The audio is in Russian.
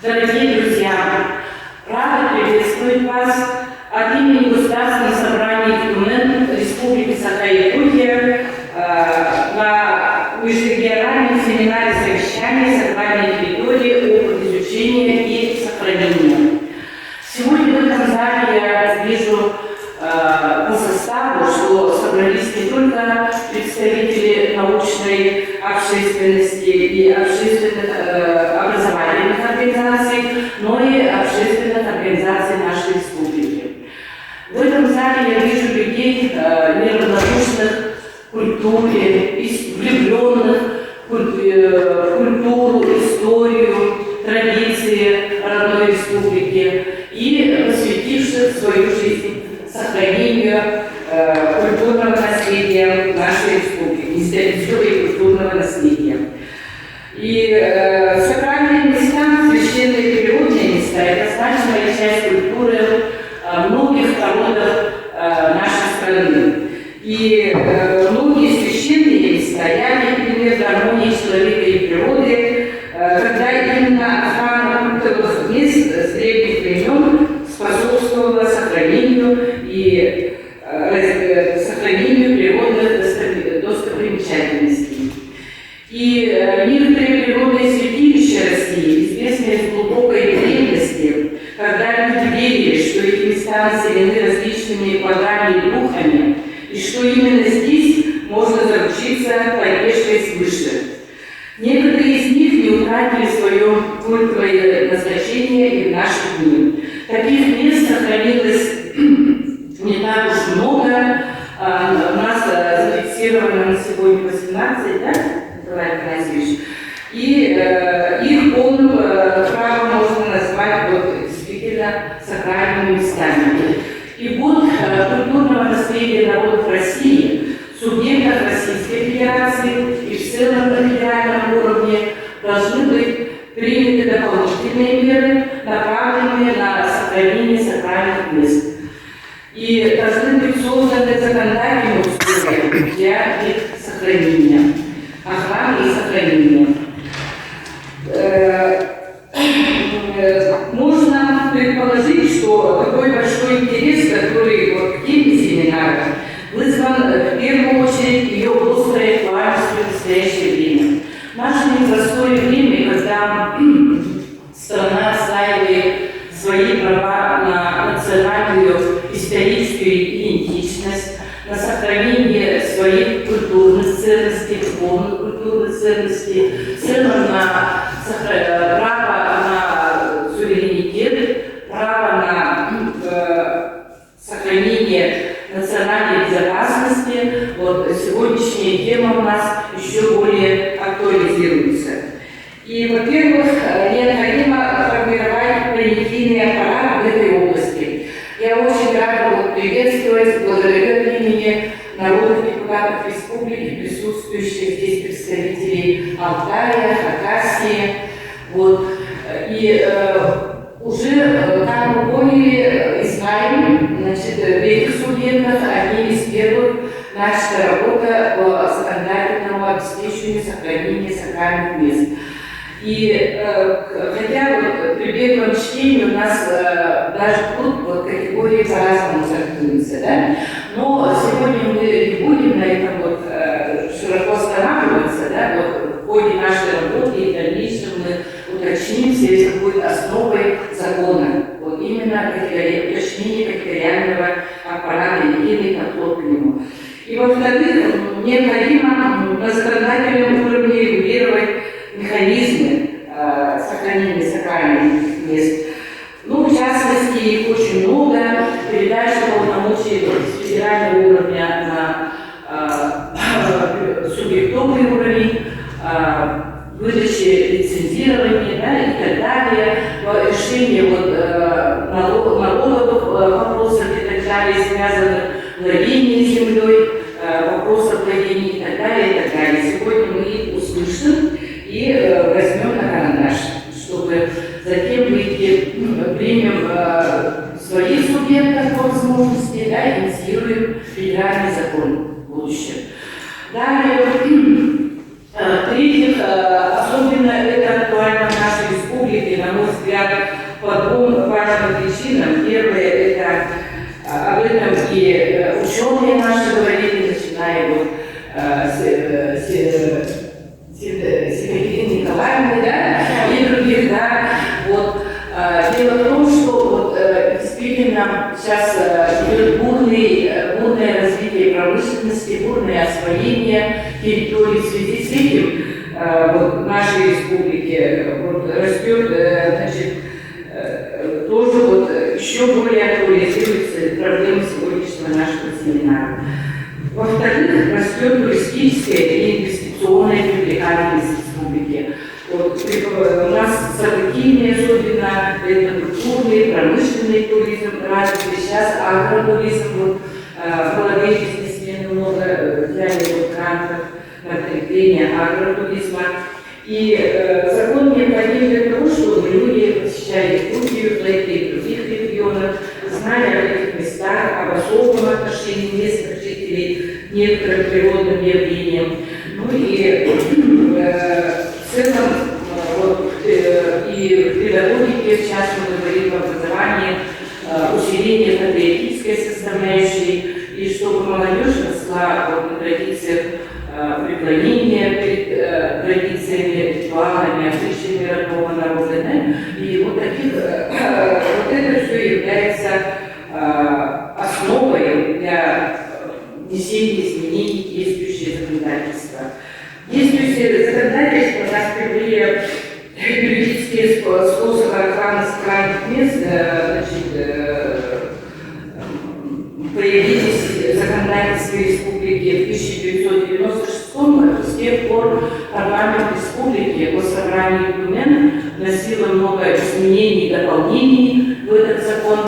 Дорогие друзья, рада приветствовать вас от имени Государственного собрания ИКН Республики Саха-Якутия на межрегиональном семинаре совещания «Сохранение территории, опыт изучения и сохранения». Сегодня в этом зале я вижу по составу, что собрались не только представители научной общественности и общественных образовательных организаций, но и общественных организаций нашей республики. В этом зале я вижу людей неравнодушных к культуре, влюбленных в культуру, историю, традиции родной республики и посвятивших свою жизнь сохранению культурного наследия нашей республики, исторического и культурного наследия. И сакральные места, священные природные места – это значимая часть культуры многих народов нашей страны. И многие священные места являют пример гармонии человека и природы, когда именно охрана культурных мест с древних времен способствовала сохранению и сохранению природных достопримечательностей. И некоторые природные святилища России, известные с глубокой древности, когда люди верили, что эти места населены различными плодами и духами, и что именно здесь можно заручиться поддержкой свыше. Некоторые из них не утратили свое культовое назначение и в наши дни. Таких мест сохранилось не так уж много. У нас зафиксировано на сегодня 18, да, Николай Афанасьевич? И их полным правом можно назвать действительно сакральными местами. И культурного наследия народов России, субъектов Российской Федерации и в целом на федеральном уровне должны быть приняты дополнительные меры, направленные на сохранение сакральных мест. И должны быть созданы законодательные условия для их сохранения, охраны и сохранения. Можно предположить, что такой большой интерес, который к теме семинара, вызван в первую очередь ее острой актуальностью в настоящее время. В наше непростое время, когда страна отстаивает свои права на национальную историческую идентичность, на сохранение своих культурных ценностей, духовных культурных ценностей, в целом на право на суверенитет, право на сохранение национальной безопасности. Сегодняшняя тема у нас еще более актуализируется. И, во-первых, необходимо формировать понятийный аппарат в этой области. Я очень рада приветствовать, благодаря имени народных депутатов республики, присутствующих здесь представителей Алтая, Хакасии. И уже, как мы поняли, знаем, в этих субъектах одним из первых наша работа по законодательному обеспечению сохранения сакральных мест. И хотя при первом чтении у нас даже тут категории по-разному трактуются, да? Но сегодня мы не будем на этом широко останавливаться, да? В ходе нашей работы и в дальнейшем мы уточним, все это будет основой закона. Именно уточнение категориального аппарата, единый подход к нему. И во-вторых, необходимо на законодательном уровне регулировать механизмы сохранения сакральных мест. В частности, их очень много. Передача полномочий с федерального уровня на субъектовый уровень, выдачи лицензирования, и так далее, решение налоговых вопросов и так далее, связанных с владением землей, вопросов владения и так далее, и так далее. Сегодня мы их услышим и возьмем на карандаш, чтобы затем примем своих субъектов по возможности, инициируем федеральный закон в будущем. Далее, в-третьих, особенно это актуально в нашей республике, на мой взгляд, по двум важным причинам. Первое – это об этом и ученые наши говорили, начиная вот с Екатерины Николаевны, да, и других, да. Вот. Дело в том, что вот, действительно сейчас идет бурное развитие промышленности, бурное освоение территорий. В связи с этим вот, в нашей республике вот, растет, значит, тоже вот, еще более актуализируется проблема сегодняшнего нашего семинара. Во-вторых, растет туристическая и инвестиционная привлекательность республики. Вот, у нас событийный особенно, это культурный, промышленный туризм, развитый сейчас агротуризм. Вот, молодые бизнесмены много взяли вот, грантов на открепление агротуризма. И закон необходим для того, чтобы люди посещали Якутию, Плейты и других регионах, знали об этих местах, об особом отношении местных жителей к некоторым природным явлениям. Ну и в целом вот, и в педагогике, сейчас мы говорим об образовании, усиление патриотической составляющей, и чтобы молодежь росла вот, на традициях преклонения перед традициями, ритуалами, обычаями родного народа. Да? И вот, таких, вот это все является основой для внесения изменений в действующее законодательство. Действующее законодательство у нас впервые юридические способы охраны сакральных мест, значит, появились в законодательстве республики в 1996 году. С тех пор парламент республики по собранию документов вносило много изменений и дополнений в этот закон.